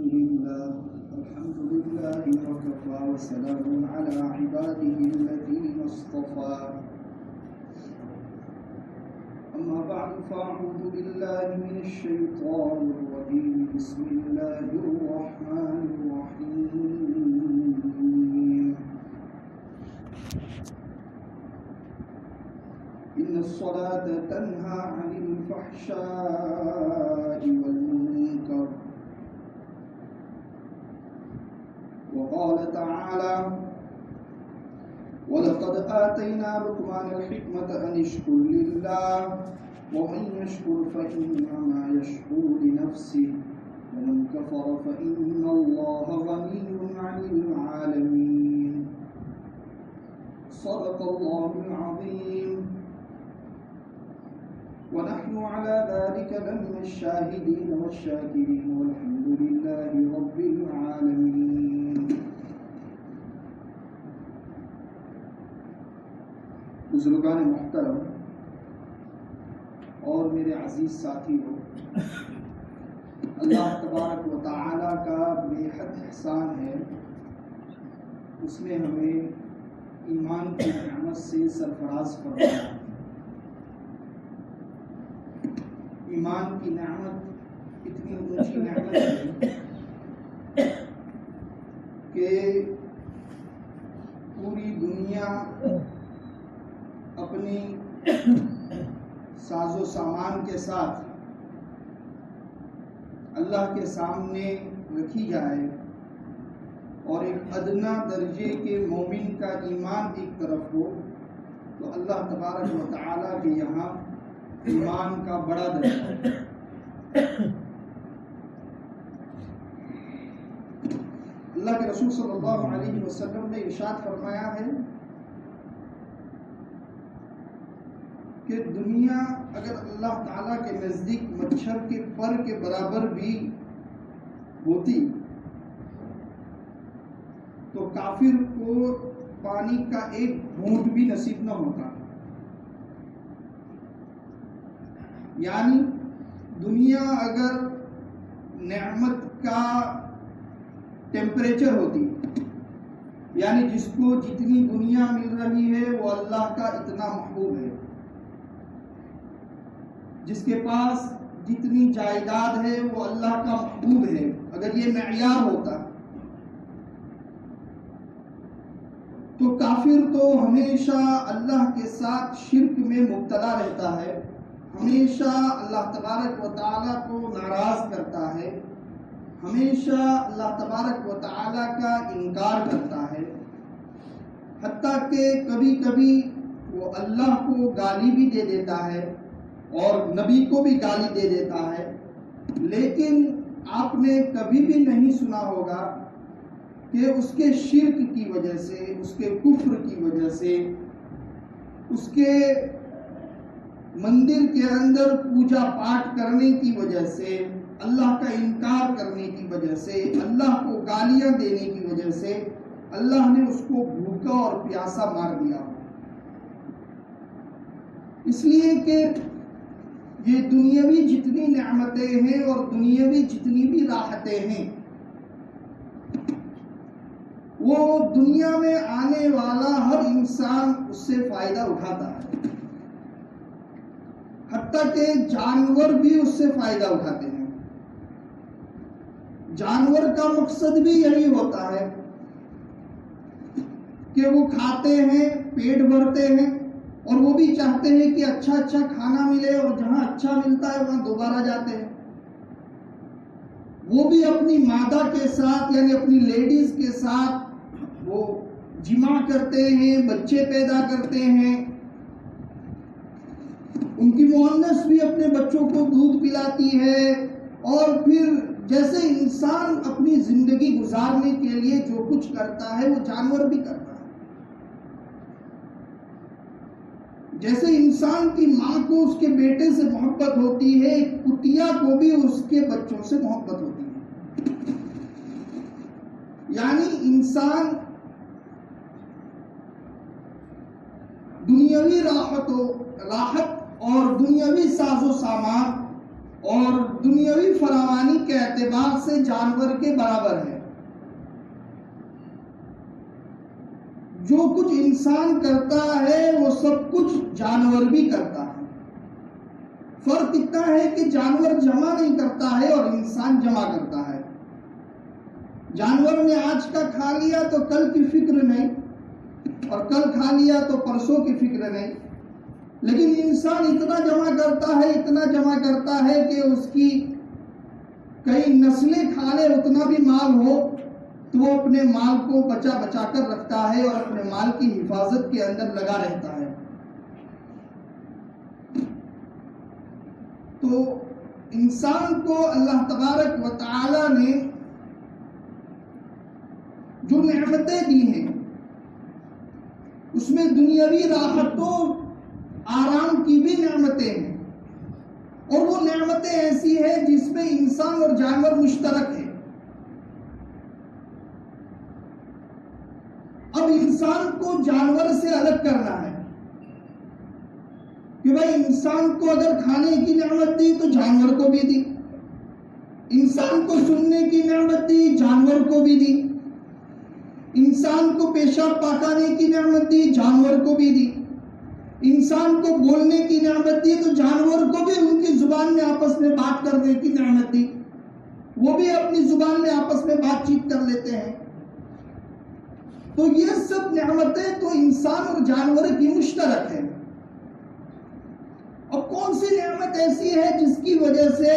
الحمد لله وكفى وسلام على عباده الذين اصطفى أما بعد فأعوذ بالله من الشيطان الرجيم بسم الله الرحمن الرحيم إن الصلاة تنهى عن الفحشاء والمنكر وقال تعالى وَلَقَدْ آتَيْنَا لُقْمَانَ الْحِكْمَةَ أَنِ اشْكُرْ لِلَّهِ وَمَنْ يَشْكُرْ فَإِنَّمَا يَشْكُرُ لِنَفْسِهِ وَمَنْ كَفَرَ فَإِنَّ اللَّهَ غَنِيٌّ عَنِ الْعَالَمِينَ صدق الله العظيم ونحن على ذلك لمن الشاهدين والشاكرين والحمد لله رب العالمين. بزرگان محترم اور میرے عزیز ساتھیوں، اللہ تبارک و تعالی کا بے حد احسان ہے، اس نے ہمیں ایمان کی نعمت سے سرفراز فرمایا. ایمان کی نعمت اتنی اونچی نعمت ہے کہ پوری دنیا اپنی ساز و سامان کے ساتھ اللہ کے سامنے رکھی جائے اور ایک ادنا درجے کے مومن کا ایمان ایک طرف ہو، تو اللہ تبارک و تعالیٰ کے یہاں ایمان کا بڑا درجہ ہے. اللہ کے رسول صلی اللہ علیہ وسلم نے ارشاد فرمایا ہے کہ دنیا اگر اللہ تعالیٰ کے نزدیک مچھر کے پر کے برابر بھی ہوتی تو کافر کو پانی کا ایک گھونٹ بھی نصیب نہ ہوتا. یعنی دنیا اگر نعمت کا ٹیمپریچر ہوتی، یعنی جس کو جتنی دنیا مل رہی ہے وہ اللہ کا اتنا محبوب ہے، جس کے پاس جتنی جائیداد ہے وہ اللہ کا محبوب ہے، اگر یہ معیار ہوتا تو کافر تو ہمیشہ اللہ کے ساتھ شرک میں مبتلا رہتا ہے، ہمیشہ اللہ تبارک و تعالیٰ کو ناراض کرتا ہے، ہمیشہ اللہ تبارک و تعالیٰ کا انکار کرتا ہے، حتیٰ کہ کبھی کبھی وہ اللہ کو گالی بھی دے دیتا ہے اور نبی کو بھی گالی دے دیتا ہے. لیکن آپ نے کبھی بھی نہیں سنا ہوگا کہ اس کے شرک کی وجہ سے، اس کے کفر کی وجہ سے، اس کے مندر کے اندر پوجا پاٹ کرنے کی وجہ سے، اللہ کا انکار کرنے کی وجہ سے، اللہ کو گالیاں دینے کی وجہ سے اللہ نے اس کو بھوکا اور پیاسا مار دیا. اس لیے کہ یہ دنیاوی جتنی نعمتیں ہیں اور دنیاوی جتنی بھی راحتیں ہیں وہ دنیا میں آنے والا ہر انسان اس سے فائدہ اٹھاتا ہے، حتیٰ کہ جانور بھی اس سے فائدہ اٹھاتے ہیں. جانور کا مقصد بھی یہی ہوتا ہے کہ وہ کھاتے ہیں، پیٹ بھرتے ہیں، اور وہ بھی چاہتے ہیں کہ اچھا اچھا کھانا ملے، اور جہاں اچھا ملتا ہے وہاں دوبارہ جاتے ہیں. وہ بھی اپنی مادہ کے ساتھ یعنی اپنی لیڈیز کے ساتھ وہ جمع کرتے ہیں، بچے پیدا کرتے ہیں. ان کی مؤنث بھی اپنے بچوں کو دودھ پلاتی ہے، اور پھر جیسے انسان اپنی زندگی گزارنے کے لیے جو کچھ کرتا ہے وہ جانور بھی کرتا ہے. جیسے انسان کی ماں کو اس کے بیٹے سے محبت ہوتی ہے، کتیا کو بھی اس کے بچوں سے محبت ہوتی ہے. یعنی انسان دنیاوی راحت اور دنیاوی ساز و سامان اور دنیاوی فراوانی کے اعتبار سے جانور کے برابر ہے۔ جو کچھ انسان کرتا ہے وہ سب کچھ جانور بھی کرتا ہے۔ فرق اتنا ہے کہ جانور جمع نہیں کرتا ہے اور انسان جمع کرتا ہے۔ جانور نے آج کا کھا لیا تو کل کی فکر نہیں، اور کل کھا لیا تو پرسوں کی فکر نہیں، لیکن انسان اتنا جمع کرتا ہے کہ اس کی کئی نسلیں کھا لے، اتنا بھی مال ہو تو وہ اپنے مال کو بچا بچا کر رکھتا ہے اور اپنے مال کی حفاظت کے اندر لگا رہتا ہے۔ تو انسان کو اللہ تبارک و تعالی نے جو نعمتیں دی ہیں اس میں دنیاوی راحتوں آرام کی بھی نعمتیں ہیں، اور وہ نعمتیں ایسی ہیں جس میں انسان اور جانور مشترک ہیں۔ اب انسان کو جانور سے الگ کرنا ہے کہ بھائی انسان کو اگر کھانے کی نعمت دی تو جانور کو بھی دی، انسان کو سننے کی نعمت دی جانور کو بھی دی، انسان کو پیشاب پاکانے کی نعمت دی جانور کو بھی دی، انسان کو بولنے کی نعمت دی تو جانور کو بھی ان کی زبان میں آپس میں بات کرنے کی نعمت دی، وہ بھی اپنی زبان میں آپس میں بات چیت کر لیتے ہیں۔ تو یہ سب نعمتیں تو انسان اور جانور کی مشترک ہیں۔ اب کون سی نعمت ایسی ہے جس کی وجہ سے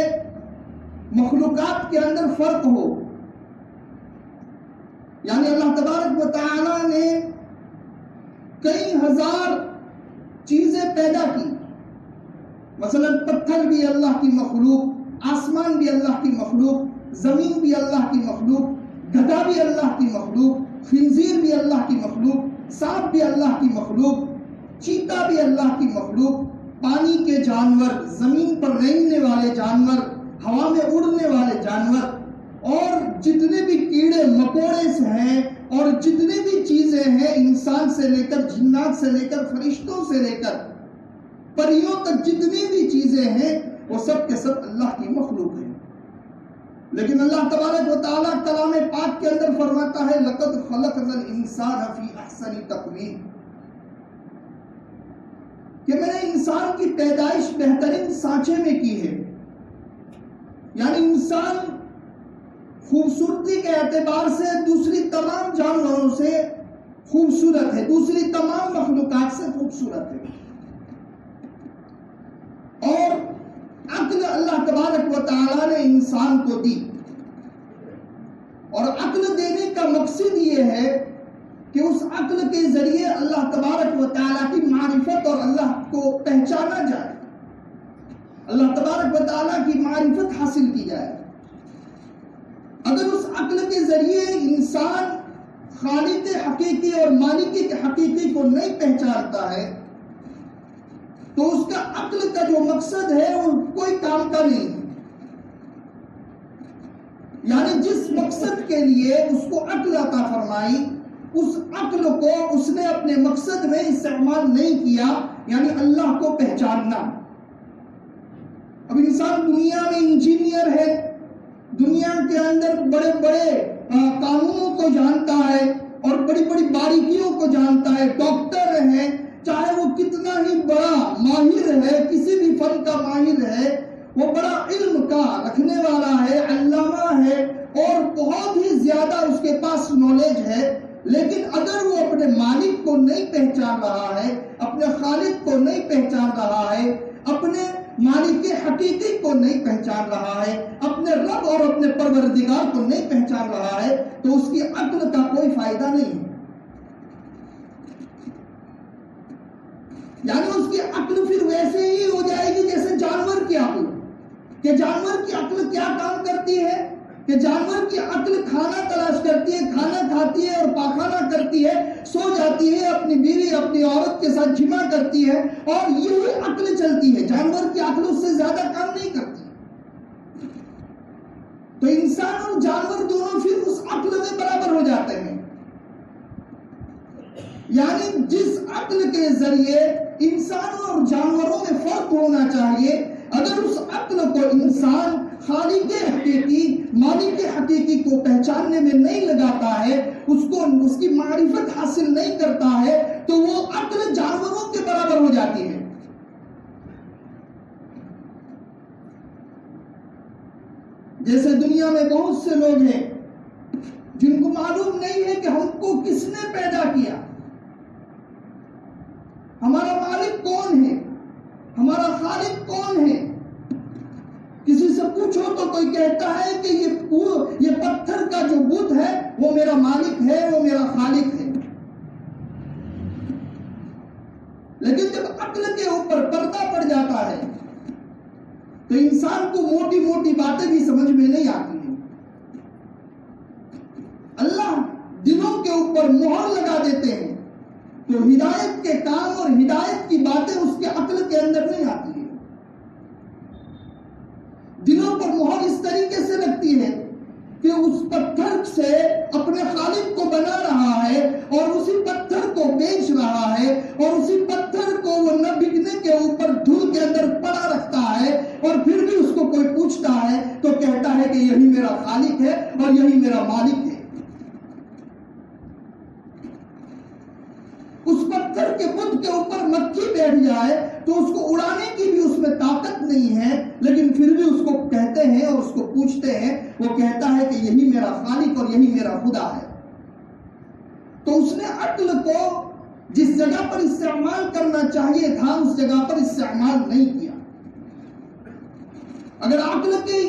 مخلوقات کے اندر فرق ہو؟ یعنی اللہ تبارک و تعالی نے کئی ہزار چیزیں پیدا کی، مثلا پتھر بھی اللہ کی مخلوق، آسمان بھی اللہ کی مخلوق، زمین بھی اللہ کی مخلوق، گدھا بھی اللہ کی مخلوق، خنزیر بھی اللہ کی مخلوق، سانپ بھی اللہ کی مخلوق، چیتا بھی اللہ کی مخلوق، پانی کے جانور، زمین پر رینگنے والے جانور، ہوا میں اڑنے والے جانور، اور جتنے بھی کیڑے مکوڑے ہیں اور جتنے بھی چیزیں ہیں، انسان سے لے کر جنات سے لے کر فرشتوں سے لے کر پریوں تک جتنی بھی چیزیں ہیں وہ سب کے سب اللہ کی مخلوق ہیں۔ لیکن اللہ تبارک و تعالیٰ کلام پاک کے اندر فرماتا ہے لَقَدْ خَلَقْنَا الْإِنسَانَ فِي أَحْسَنِ تَقْوِيمٍ، کہ میں نے انسان کی پیدائش بہترین سانچے میں کی ہے۔ یعنی انسان خوبصورتی کے اعتبار سے دوسری تمام جانوروں سے خوبصورت ہے، دوسری تمام مخلوقات سے خوبصورت ہے، اور عقل اللہ تبارک و تعالیٰ نے انسان کو دی، اور عقل دینے کا مقصد یہ ہے کہ اس عقل کے ذریعے اللہ تبارک و تعالیٰ کی معرفت اور اللہ کو پہچانا جائے، اللہ تبارک و تعالیٰ کی معرفت حاصل کی جائے۔ اگر اس عقل کے ذریعے انسان خالق حقیقی اور مالک حقیقی کو نہیں پہچانتا ہے تو اس کا عقل کا جو مقصد ہے وہ کوئی کام کا نہیں ہے۔ یعنی جس مقصد کے لیے اس کو عقل عطا فرمائی، اس عقل کو اس نے اپنے مقصد میں استعمال نہیں کیا، یعنی اللہ کو پہچاننا۔ اب انسان دنیا میں انجینئر ہے، دنیا کے اندر بڑے بڑے قانونوں کو جانتا ہے اور بڑی بڑی باریکیوں کو جانتا ہے، ڈاکٹر ہے، چاہے وہ کتنا ہی بڑا ماہر ہے، کسی بھی فن کا ماہر ہے، وہ بڑا علم کا رکھنے والا ہے، علامہ ہے، اور بہت ہی زیادہ اس کے پاس نالج ہے، لیکن اگر وہ اپنے مالک کو نہیں پہچان رہا ہے، اپنے خالق کو نہیں پہچان رہا ہے، اپنے مالک حقیقی کو نہیں پہچان رہا ہے، اپنے رب اور اپنے پروردگار کو نہیں پہچان رہا ہے، تو اس کی عقل کا کوئی فائدہ نہیں ہے۔ یعنی اس کی عقل پھر ویسے ہی ہو جائے گی جیسے جانور کی عقل، کہ جانور کی عقل کیا کام کرتی ہے، کہ جانور کی عقل کھانا تلاش کرتی ہے، کھانا کھاتی ہے اور پاخانہ کرتی ہے، سو جاتی ہے، اپنی بیوی اپنی عورت کے ساتھ جمع کرتی ہے، اور یہی عقل چلتی ہے، جانور کی عقل اس سے زیادہ کام نہیں کرتی۔ تو انسان اور جانور دونوں پھر اس عقل میں برابر ہو جاتے ہیں۔ یعنی جس عقل کے ذریعے انسانوں اور جانوروں میں فرق ہونا چاہیے، اگر اس عقل کو انسان خالق حقیقی مالک حقیقی کو پہچاننے میں نہیں لگاتا ہے، اس کی معرفت حاصل نہیں کرتا ہے، تو وہ عقل جانوروں کے برابر ہو جاتی ہے۔ جیسے دنیا میں بہت سے لوگ ہیں جن کو معلوم نہیں ہے کہ ہم کو کس نے پیدا کیا، ہمارا مالک کون ہے، ہمارا خالق کون ہے۔ کسی سے پوچھو تو کوئی کہتا ہے کہ یہ پتھر کا جو بت ہے وہ میرا مالک ہے، وہ میرا خالق ہے۔ لیکن جب عقل کے اوپر پردہ پڑ جاتا ہے تو انسان کو موٹی موٹی باتیں بھی سمجھ میں نہیں آتی ہیں۔ اللہ دلوں کے اوپر مہر لگا دیتے ہیں تو ہدایت کے کام اور ہدایت کی باتیں اس کے عقل کے اندر نہیں آتی ہیں۔ دلوں پر مہر اس طریقے سے لگتی ہے کہ اس پتھر سے اپنے خالق کو بنا رہا ہے اور اسی پتھر کو بیچ رہا ہے، اور اسی پتھر کو وہ نہ بکنے کے اوپر دھول کے اندر پڑا رکھتا ہے، اور پھر بھی اس کو کوئی پوچھتا ہے تو کہتا ہے کہ یہی میرا خالق ہے اور یہی میرا مالک ہے۔ اس پتھر کے بت کے اوپر مکھی بیٹھ جائے تو اس کو اڑانے کی بھی اس میں طاقت نہیں ہے، لیکن پھر بھی اس کو کہتے ہیں اور اس کو پوچھتے ہیں، وہ کہتا ہے کہ یہی میرا خالق اور یہی میرا خدا ہے۔ تو اس نے عقل کو جس جگہ پر استعمال کرنا چاہیے تھا اس جگہ پر استعمال نہیں کیا۔ اگر عقل کی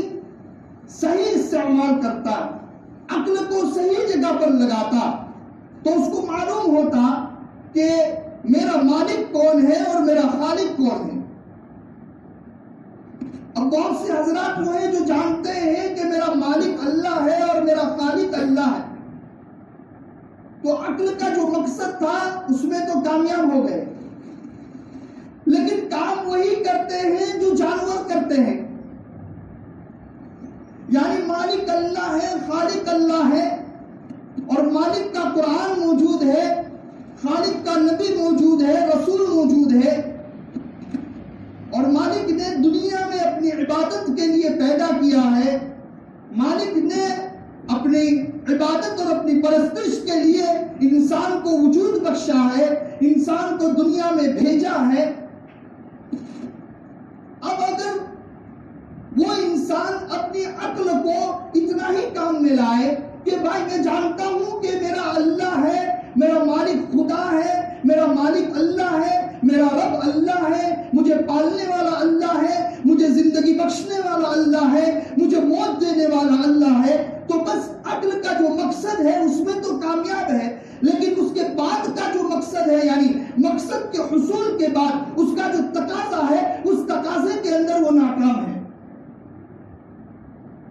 صحیح استعمال کرتا، عقل کو صحیح جگہ پر لگاتا، تو اس کو معلوم ہوتا کہ میرا مالک کون ہے اور میرا خالق کون ہے۔ اب بہت سے حضرات وہ ہیں جو جانتے ہیں کہ میرا مالک اللہ ہے اور میرا خالق اللہ ہے، تو عقل کا جو مقصد تھا اس میں تو کامیاب ہو گئے، لیکن کام وہی کرتے ہیں جو جانور کرتے ہیں۔ یعنی مالک اللہ ہے، خالق اللہ ہے، اور مالک کا قرآن موجود ہے، خالق کا نبی موجود ہے، رسول موجود ہے، اور مالک نے دنیا میں اپنی عبادت کے لیے پیدا کیا ہے، مالک نے اپنی عبادت اور اپنی پرستش کے لیے انسان کو وجود بخشا ہے، انسان کو دنیا میں بھیجا ہے۔ اب اگر وہ انسان اپنی عقل کو اتنا ہی کام میں لائے کہ بھائی میں جانتا ہوں کہ میرا اللہ ہے، میرا مالک خدا ہے، میرا مالک اللہ ہے، میرا رب اللہ ہے، مجھے پالنے والا اللہ ہے، مجھے زندگی بخشنے والا اللہ ہے، مجھے موت دینے والا اللہ ہے، تو بس عقل کا جو مقصد ہے اس میں تو کامیاب ہے، لیکن اس کے بعد کا جو مقصد ہے، یعنی مقصد کے حصول کے بعد اس کا جو تقاضا ہے، اس تقاضے کے اندر وہ ناکام ہے۔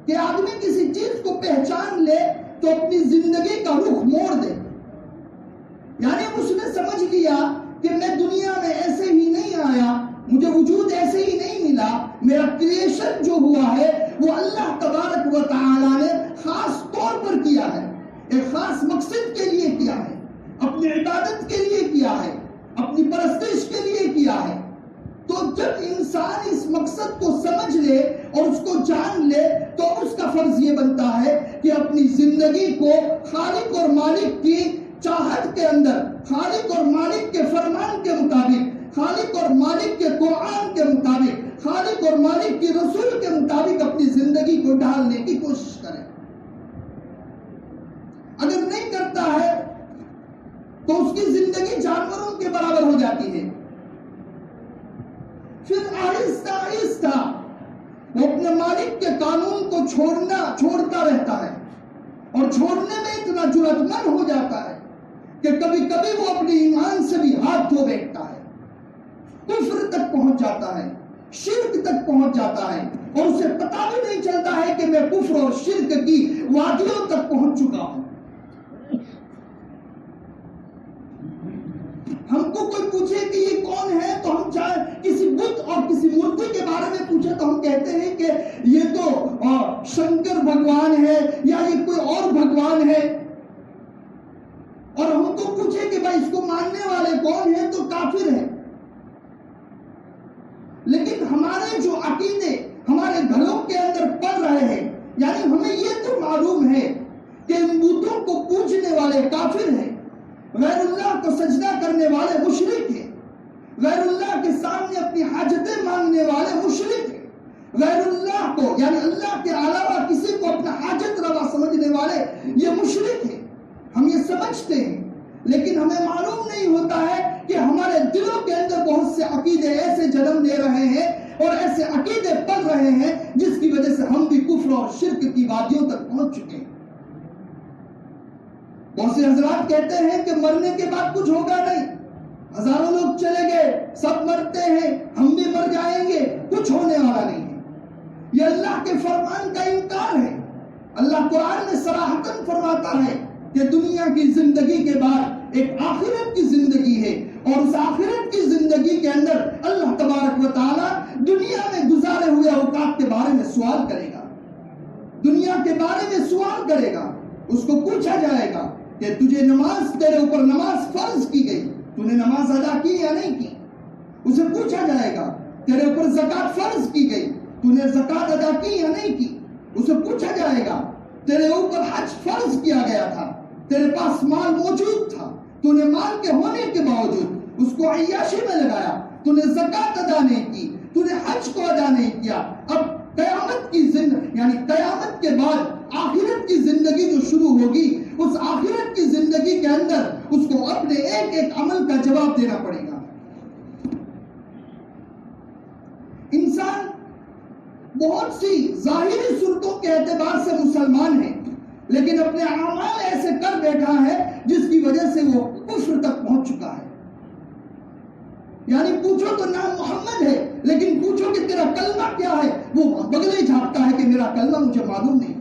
کہ آدمی کسی چیز کو پہچان لے تو اپنی زندگی کا رخ موڑ دے، یعنی اس نے سمجھ لیا کہ میں دنیا میں ایسے ہی نہیں آیا، مجھے وجود ایسے ہی نہیں ملا، میرا کریشن جو ہوا ہے وہ اللہ تبارک و تعالی نے خاص طور پر کیا ہے، ایک خاص مقصد کے لیے کیا ہے، اپنی عبادت کے لیے کیا ہے، اپنی پرستش کے لیے کیا ہے۔ تو جب انسان اس مقصد کو سمجھ لے اور اس کو جان لے تو اس کا فرض یہ بنتا ہے کہ اپنی زندگی کو خالق اور مالک کی چاہت کے اندر، خالق اور مالک کے فرمان کے مطابق، خالق اور مالک کے قرآن کے مطابق، خالق اور مالک کی رسول کے مطابق اپنی زندگی کو ڈھالنے کی کوشش کرے۔ اگر نہیں کرتا ہے تو اس کی زندگی جانوروں کے برابر ہو جاتی ہے۔ پھر آہستہ آہستہ وہ اپنے مالک کے قانون کو چھوڑتا رہتا ہے، اور چھوڑنے میں اتنا جرأت مند ہو جاتا ہے کہ کبھی کبھی وہ اپنے ایمان سے بھی ہاتھ دھو بیٹھتا ہے، کفر تک پہنچ جاتا ہے، شرک تک پہنچ جاتا ہے، اور اسے پتہ بھی نہیں چلتا ہے کہ میں کفر اور شرک کی وادیوں تک پہنچ چکا ہوں۔ ہم کو کوئی پوچھے کہ یہ کون ہے تو ہم چاہے کسی بت اور کسی مورتی کے بارے میں پوچھے تو ہم کہتے ہیں کہ یہ تو شنکر بھگوان ہے یا یہ کوئی اور بھگوان ہے، اور ہم کو پوچھے کہ بھائی اس کو ماننے والے کون ہیں تو کافر ہیں۔ لیکن ہمارے جو عقیدے ہمارے گھروں کے اندر پڑ رہے ہیں، یعنی ہمیں یہ تو معلوم ہے کہ ان بتوں کو پوجنے والے کافر ہیں، غیر اللہ کو سجدہ کرنے والے مشرک ہیں، غیر اللہ کے سامنے اپنی حاجتیں مانگنے والے مشرک ہیں، غیر اللہ کو یعنی اللہ کے علاوہ کسی کو اپنا حاجت روا سمجھنے والے یہ مشرک ہیں. ہم یہ سمجھتے ہیں، لیکن ہمیں معلوم نہیں ہوتا ہے کہ ہمارے دلوں کے اندر بہت سے عقیدے ایسے جنم لے رہے ہیں اور ایسے عقیدے پل رہے ہیں جس کی وجہ سے ہم بھی کفر اور شرک کی وادیوں تک پہنچ چکے ہیں. بہت سے حضرات کہتے ہیں کہ مرنے کے بعد کچھ ہوگا نہیں، ہزاروں لوگ چلے گئے، سب مرتے ہیں، ہم بھی مر جائیں گے، کچھ ہونے والا نہیں ہے. یہ اللہ کے فرمان کا انکار ہے. اللہ قرآن میں صراحتاً فرماتا ہے کہ دنیا کی زندگی کے بعد ایک آخرت کی زندگی ہے، اور اس آخرت کی زندگی کے اندر اللہ تبارک و تعالیٰ دنیا میں گزارے ہوئے اوقات کے بارے میں سوال کرے گا، دنیا کے بارے میں سوال کرے گا. اس کو پوچھا جائے گا کہ تجھے نماز، تیرے اوپر نماز فرض کی گئی، تو نے نماز ادا کی یا نہیں کی. اسے پوچھا جائے گا تیرے اوپر زکوٰۃ فرض کی گئی، تو نے زکوٰۃ ادا کی یا نہیں کی. اسے پوچھا جائے گا تیرے اوپر حج فرض کیا گیا تھا، تیرے پاس مال موجود تھا، تو نے مال کے ہونے کے باوجود اس کو عیاشی میں لگایا، تو نے زکوٰۃ ادا نہیں کی، تو نے حج کو ادا نہیں کیا. اب قیامت کی زندگی یعنی قیامت کے بعد آخرت کی زندگی جو شروع ہوگی، اس آخرت کی زندگی کے اندر اس کو اپنے ایک ایک عمل کا جواب دینا پڑے گا. انسان بہت سی ظاہری صورتوں کے اعتبار سے مسلمان ہے، لیکن اپنے اعمال ایسے کر بیٹھا ہے جس کی وجہ سے وہ کفر تک پہنچ چکا ہے. یعنی پوچھو تو نام محمد ہے، لیکن پوچھو کہ تیرا کلمہ کیا ہے، وہ بگلے جھانکتا ہے کہ میرا کلمہ مجھے معلوم نہیں.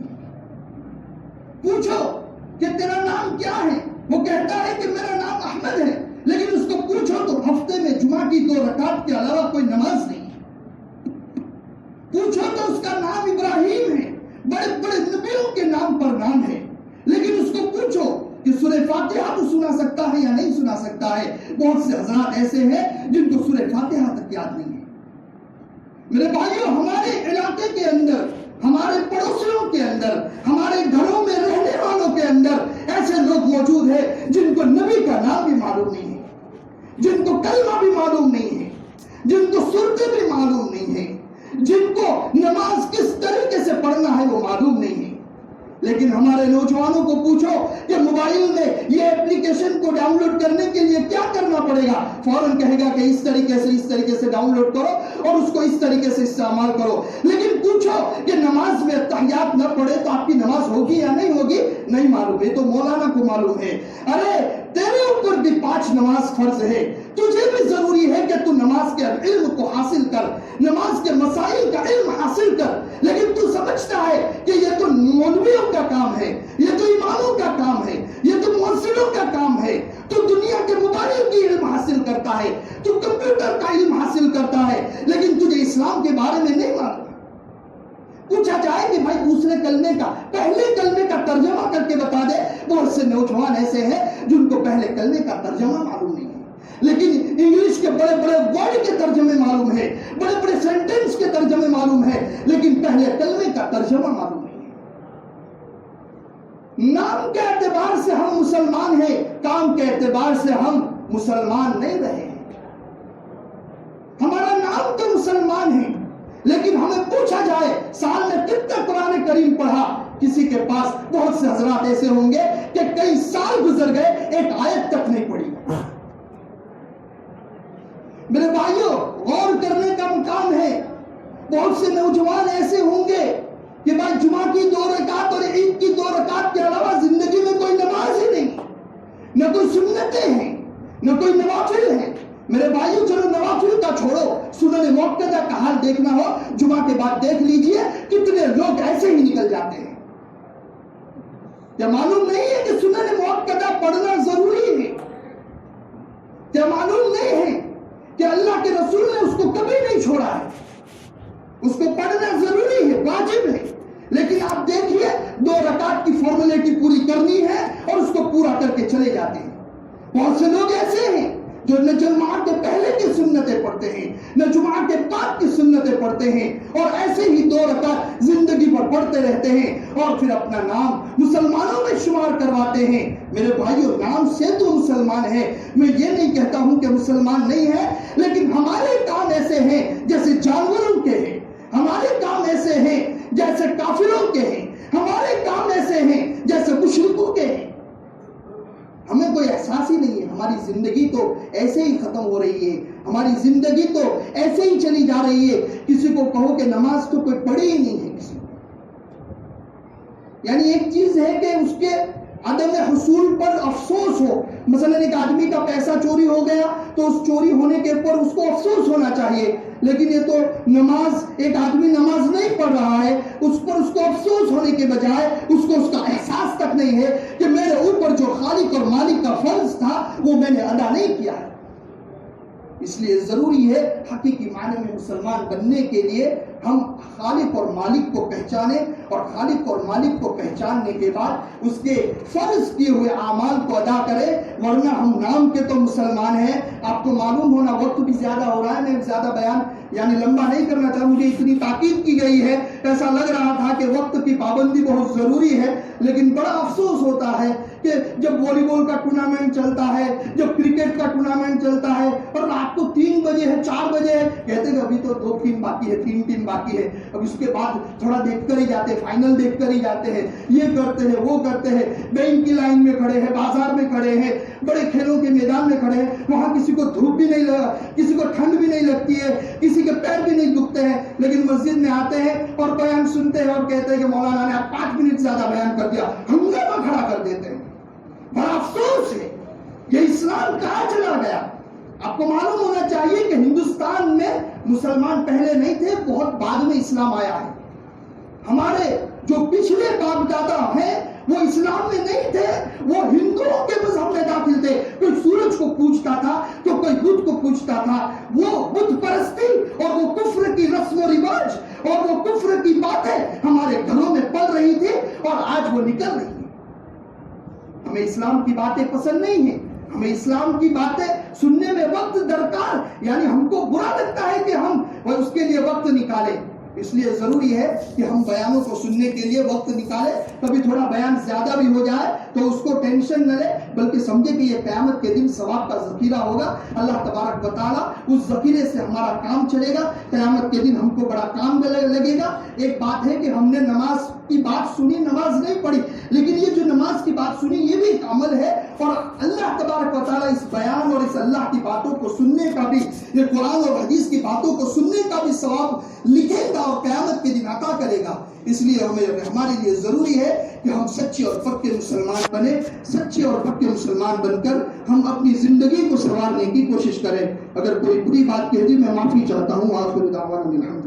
پوچھو کہ تیرا نام کیا ہے، وہ کہتا ہے کہ میرا نام احمد ہے، لیکن اس کو پوچھو تو ہفتے میں جمعہ کی 2 رکعت کے علاوہ کوئی نماز نہیں. پوچھو تو اس کا نام ابراہیم ہے، بڑے بڑے نبیوں کے نام پر نام ہے، لیکن اس کو پوچھو کہ سورہ فاتحہ تو سنا سکتا ہے یا نہیں سنا سکتا ہے. بہت سے حضرات ایسے ہیں جن کو سورہ فاتحہ تک یاد نہیں ہے. میرے بھائیوں، ہمارے علاقے کے اندر، ہمارے پڑوسیوں کے اندر، ہمارے گھروں میں رہنے والوں کے اندر ایسے لوگ موجود ہیں جن کو نبی کا نام بھی معلوم نہیں ہے، جن کو کلمہ بھی معلوم نہیں ہے، جن کو سورتیں بھی معلوم نہیں ہے، جن کو نماز کس طریقے سے پڑھنا ہے وہ معلوم نہیں ہے. لیکن ہمارے نوجوانوں کو پوچھو کہ موبائل میں یہ ایپلیکیشن کو ڈاؤن لوڈ کرنے کے لیے کیا کرنا پڑے گا، فوراً کہے گا کہ اس طریقے سے ڈاؤن لوڈ کرو اور اس کو اس طریقے سے استعمال کرو. لیکن پوچھو کہ نماز میں تحیات نہ پڑھے تو آپ کی نماز ہوگی یا نہیں ہوگی، نہیں معلوم ہے. تو مولانا کو معلوم ہے. ارے تیرے اوپر بھی 5 نماز فرض ہے، تجھے بھی ضروری ہے کہ تو نماز کے علم کو حاصل کر، نماز کے مسائل کا علم حاصل کر. لیکن تو سمجھتا ہے کہ یہ تو مولویوں کا کام ہے، یہ تو اماموں کا کام ہے، یہ تو مؤثروں کا کام ہے. تو دنیا کے موبائل کی علم حاصل کرتا ہے، تو کمپیوٹر کا علم حاصل کرتا ہے، لیکن تجھے اسلام کے بارے میں نہیں معلوم. پوچھا جائے کہ بھائی دوسرے کلمے کا، پہلے کلمے کا ترجمہ کر کے بتا دے. بہت سے نوجوان ایسے ہیں جن کو پہلے کلمے کا ترجمہ معلوم نہیں ہے، لیکن انگلش کے بڑے بڑے ورڈ کے ترجمے معلوم ہے، بڑے بڑے سینٹنس کے ترجمے معلوم ہے، لیکن پہلے کلمے کا ترجمہ معلوم نہیں ہے. نام کے اعتبار سے ہم مسلمان ہیں، کام کے اعتبار سے ہم مسلمان نہیں رہے ہیں. ہمارا نام تو مسلمان ہے، لیکن ہمیں پوچھا جائے سال میں کتنا قرآن کریم پڑھا، کسی کے پاس بہت سے حضرات ایسے ہوں گے کہ کئی سال گزر گئے ایک آیت تک نہیں پڑھی. میرے بھائیوں، غور کرنے کا مقام ہے. بہت سے نوجوان ایسے ہوں گے کہ بھائی جمعہ کی 2 رکعت اور عید کی 2 رکعت کے علاوہ زندگی میں کوئی نماز ہی نہیں، نہ کوئی سنتیں ہیں، نہ کوئی نوافل ہیں. میرے بھائیوں، چلو نوافل کا چھوڑو، سنن موقدہ کا حال دیکھنا ہو جمعہ کے بعد دیکھ لیجئے کتنے لوگ ایسے ہی نکل جاتے ہیں. کیا معلوم نہیں ہے کہ سنن موقدہ پڑھنا ضروری ہے؟ کیا معلوم نہیں ہے کہ اللہ کے رسول نے اس کو کبھی نہیں چھوڑا ہے؟ اس کو پڑھنا ضروری ہے، واجب ہے. لیکن آپ دیکھیے 2 رکعت کی فارمیلٹی پوری کرنی ہے اور اس کو پورا کر کے چلے جاتے ہیں. بہت سے لوگ ایسے ہیں جو نہ جمعہ کے پہلے کی سنتیں پڑھتے ہیں نہ جمعہ کے بعد کی سنتیں پڑھتے ہیں اور ایسے ہی 2 رکعت زندگی بھر پڑھتے رہتے ہیں اور پھر اپنا نام مسلمانوں میں شمار کرواتے ہیں. میرے بھائیو، نام سے تو مسلمان ہے، میں یہ نہیں کہتا ہوں کہ مسلمان نہیں ہے، لیکن ہمارے کام ایسے ہیں جیسے جانوروں کے ہیں، ہمارے کام ایسے ہیں جیسے کافروں کے ہیں، ہمارے کام ایسے ہیں جیسے مشرکوں کے ہیں. ہمیں کوئی احساس ہی نہیں ہے. ہماری زندگی تو ایسے ہی ختم ہو رہی ہے، ہماری زندگی تو ایسے ہی چلی جا رہی ہے. کسی کو کہو کہ نماز تو کوئی پڑھی ہی نہیں ہے کسی کو. یعنی ایک چیز ہے کہ اس کے عدم حصول پر افسوس ہو. مثلا ایک آدمی کا پیسہ چوری ہو گیا تو اس چوری ہونے کے اوپر اس کو افسوس ہونا چاہیے، لیکن یہ تو نماز، ایک آدمی نماز نہیں پڑھ رہا ہے، اس پر اس کو افسوس ہونے کے بجائے اس کو اس کا احساس تک نہیں ہے کہ میرے اوپر جو خالق اور مالک کا فرض تھا وہ میں نے ادا نہیں کیا ہے. اس لیے ضروری ہے حقیقی معنی میں مسلمان بننے کے لیے ہم خالق اور مالک کو پہچانیں، اور خالق اور مالک کو پہچاننے کے بعد اس کے فرض کیے ہوئے اعمال کو ادا کریں. ورنہ ہم نام کے تو مسلمان ہیں. آپ کو معلوم ہونا وقت بھی زیادہ ہو رہا ہے، میں زیادہ بیان یعنی لمبا نہیں کرنا چاہتا. مجھے اتنی تاکید کی گئی ہے، ایسا لگ رہا تھا کہ وقت کی پابندی بہت ضروری ہے، لیکن بڑا افسوس ہوتا ہے کہ جب والی بال کا ٹورنامنٹ چلتا ہے، جب کرکٹ کا ٹورنامنٹ چلتا ہے اور رات کو 3 بجے ہے، 4 بجے ہے، کہتے ہیں ابھی تو 2 ٹیم باقی ہے، 3 ٹیم باقی ہے. اب اس کے بعد تھوڑا دیکھ کر ہی جاتے ہیں، فائنل دیکھ کر ہی جاتے ہیں، یہ کرتے ہیں وہ کرتے ہیں. بینک کی لائن میں کھڑے ہیں، بازار میں کھڑے ہیں، بڑے کھیلوں کے میدان میں کھڑے ہیں، وہاں کسی کو دھوپ بھی نہیں لگا، کسی کو ٹھنڈ بھی نہیں لگتی ہے، کسی کے پیر بھی نہیں دکھتے ہیں، لیکن مسجد میں آتے ہیں اور بیان سنتے ہیں اور کہتے ہیں کہ مولانا نے 5 منٹ زیادہ بیان کر دیا، ہنگامہ کھڑا کر دیتے ہیں. بڑا افسوس ہے. یہ اسلام کہاں چلا گیا؟ آپ کو معلوم ہونا چاہیے کہ ہندوستان میں مسلمان پہلے نہیں تھے، بہت بعد میں اسلام آیا ہے. ہمارے جو پچھلے باپ دادا ہیں وہ اسلام میں نہیں تھے، وہ ہندوؤں کے مذہب میں داخل تھے. کوئی سورج کو پوجتا تھا تو کوئی بدھ کو پوجتا تھا. وہ بت پرستی اور وہ کفر کی رسم و رواج اور وہ کفر کی باتیں ہمارے گھروں میں پل رہی تھی اور آج وہ نکل رہی ہیں. ہمیں اسلام کی باتیں پسند نہیں ہیں، ہمیں اسلام کی باتیں سننے میں وقت درکار، یعنی ہم کو برا لگتا ہے کہ ہم اس کے لیے وقت نکالیں. اس لیے ضروری ہے کہ ہم بیانوں کو سننے کے لیے وقت نکالیں. کبھی تھوڑا بیان زیادہ بھی ہو جائے تو اس کو ٹینشن نہ لے، بلکہ سمجھے کہ یہ قیامت کے دن ثواب کا ذخیرہ ہوگا. اللہ تبارک و تعالیٰ اس ذخیرے سے ہمارا کام چلے گا. قیامت کے دن ہم کو بڑا کام لگے گا. ایک بات ہے کہ ہم نے نماز کی بات سنی، نماز نہیں پڑھی، لیکن یہ جو نماز کی بات سنی یہ بھی ایک عمل ہے. اور اللہ تبارک و تعالیٰ اس بیان اور اس اللہ کی باتوں کو سننے کا بھی، یہ قرآن اور حدیث کی باتوں کو سننے کا بھی ثواب لکھے گا اور قیامت کے دن عطا کرے گا. اس لیے ہمارے لیے ضروری ہے کہ ہم سچے اور پکے مسلمان بنے. سچے اور پکے مسلمان بن کر ہم اپنی زندگی کو سنوارنے کی کوشش کریں. اگر کوئی بری بات کہہ دی میں معافی چاہتا ہوں. آخر دعوانا